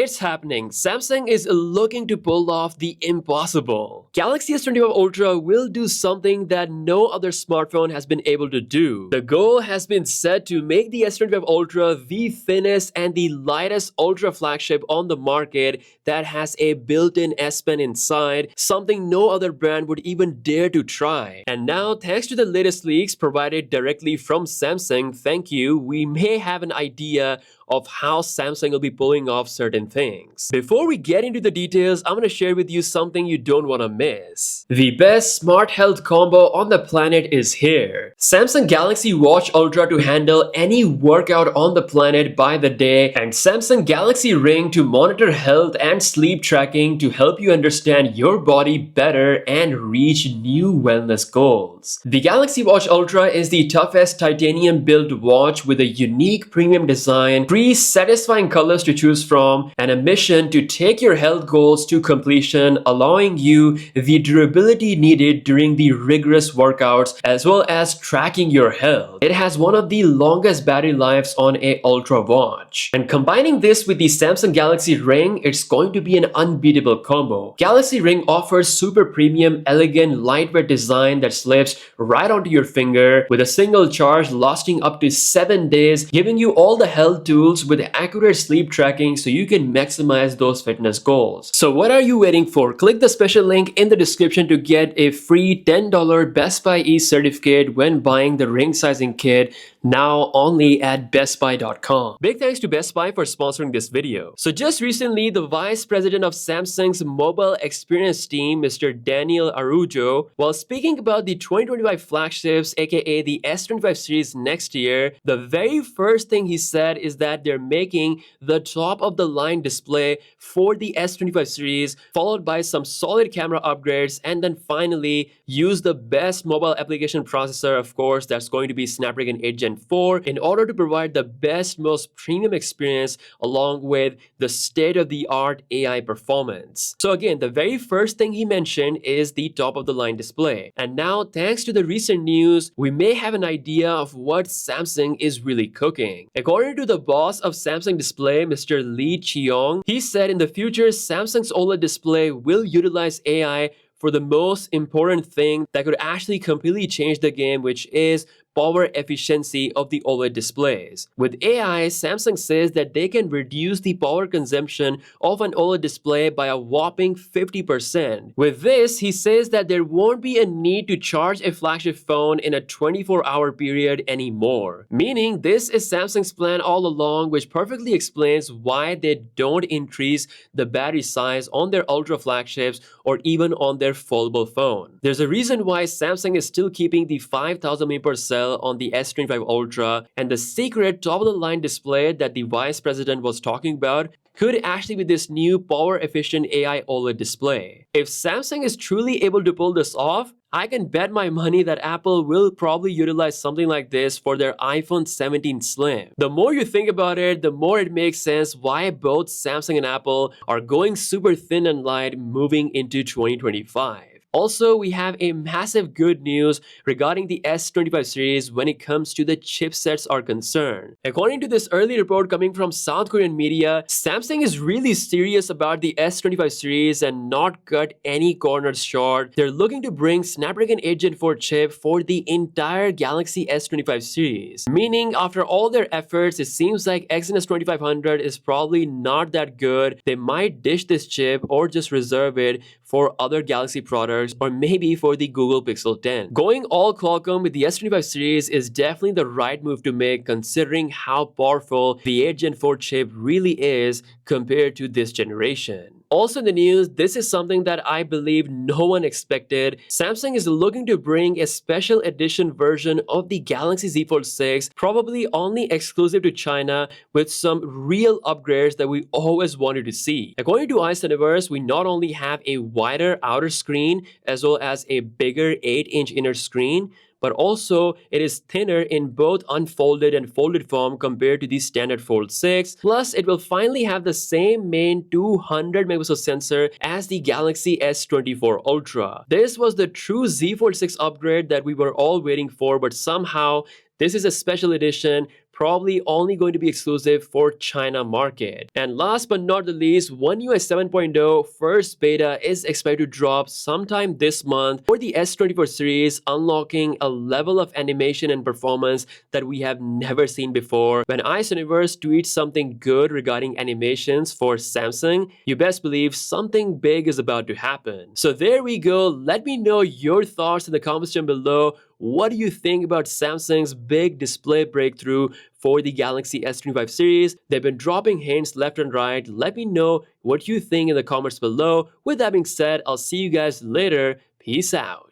It's happening. Samsung is looking to pull off the impossible. Galaxy S25 Ultra will do something that no other smartphone has been able to do. The goal has been set to make the S25 Ultra the thinnest and the lightest Ultra flagship on the market that has a built-in S Pen inside, something no other brand would even dare to try. And now, thanks to the latest leaks provided directly from Samsung, thank you, we may have an idea of how Samsung will be pulling off certain things. Before we get into the details, I'm going to share with you something you don't want to miss. The best smart health combo on the planet is here. Samsung Galaxy Watch Ultra to handle any workout on the planet by the day, and Samsung Galaxy Ring to monitor health and sleep tracking to help you understand your body better and reach new wellness goals. The Galaxy Watch Ultra is the toughest titanium built watch with a unique premium design, three satisfying colors to choose from, and a mission to take your health goals to completion, allowing you the durability needed during the rigorous workouts as well as tracking your health. It has one of the longest battery lives on a Ultra watch. And combining this with the Samsung Galaxy Ring, it's going to be an unbeatable combo. Galaxy Ring offers super premium, elegant, lightweight design that slips right onto your finger with a single charge lasting up to 7 days, giving you all the health tools with accurate sleep tracking so you can maximize those fitness goals. So what are you waiting for? Click the special link in the description to get a free $10 Best Buy e-certificate when buying the ring sizing kit, now only at bestbuy.com. Big thanks to Best Buy for sponsoring this video. So just recently, the vice president of Samsung's mobile experience team, Mr. Daniel Arujo, while speaking about the 2025 flagships, aka the S25 series next year, the very first thing he said is that they're making the top of the line display for the S25 series, followed by some solid camera upgrades, and then finally use the best mobile application processor, of course, that's going to be Snapdragon 8 Gen 4 in order to provide the best, most premium experience along with the state-of-the-art AI performance. So again, the very first thing he mentioned is the top of the line display. And now, thanks to the recent news, we may have an idea of what Samsung is really cooking. According to the boss of Samsung Display, Mr. Lee Cheong, he said in the future, Samsung's OLED display will utilize AI for the most important thing that could actually completely change the game, which is power efficiency of the OLED displays. With AI, Samsung says that they can reduce the power consumption of an OLED display by a whopping 50%. With this, he says that there won't be a need to charge a flagship phone in a 24-hour period anymore. Meaning, this is Samsung's plan all along, which perfectly explains why they don't increase the battery size on their Ultra flagships or even on their foldable phone. There's a reason why Samsung is still keeping the 5000 mAh on the S25 Ultra, and the secret top-of-the-line display that the vice president was talking about could actually be this new power-efficient AI OLED display. If Samsung is truly able to pull this off, I can bet my money that Apple will probably utilize something like this for their iPhone 17 Slim. The more you think about it, the more it makes sense why both Samsung and Apple are going super thin and light moving into 2025. Also, we have a massive good news regarding the S25 series when it comes to the chipsets are concerned. According to this early report coming from South Korean media, Samsung is really serious about the S25 series and not cut any corners short. They're looking to bring Snapdragon 8 Gen 4 chip for the entire Galaxy S25 series. Meaning, after all their efforts, it seems like Exynos 2500 is probably not that good. They might dish this chip or just reserve it for other Galaxy products, or maybe for the Google Pixel 10. Going all Qualcomm with the S25 series is definitely the right move to make considering how powerful the 8 Gen 4 chip really is compared to this generation. Also in the news, this is something that I believe no one expected. Samsung is looking to bring a special edition version of the Galaxy Z Fold 6, probably only exclusive to China, with some real upgrades that we always wanted to see. According to Ice Universe, we not only have a wider outer screen as well as a bigger 8-inch inner screen, but also it is thinner in both unfolded and folded form compared to the standard Fold 6. Plus, it will finally have the same main 200 megapixel sensor as the Galaxy S24 Ultra. This was the true Z Fold 6 upgrade that we were all waiting for, but somehow this is a special edition probably only going to be exclusive for China market. And last but not the least, One UI 7.0 first beta is expected to drop sometime this month for the S24 series, unlocking a level of animation and performance that we have never seen before. When Ice Universe tweets something good regarding animations for Samsung, you best believe something big is about to happen. So there we go. Let me know your thoughts in the comments section below. What do you think about Samsung's big display breakthrough for the Galaxy S25 series? They've been dropping hints left and right. Let me know what you think in the comments below. With that being said, I'll see you guys later. Peace out.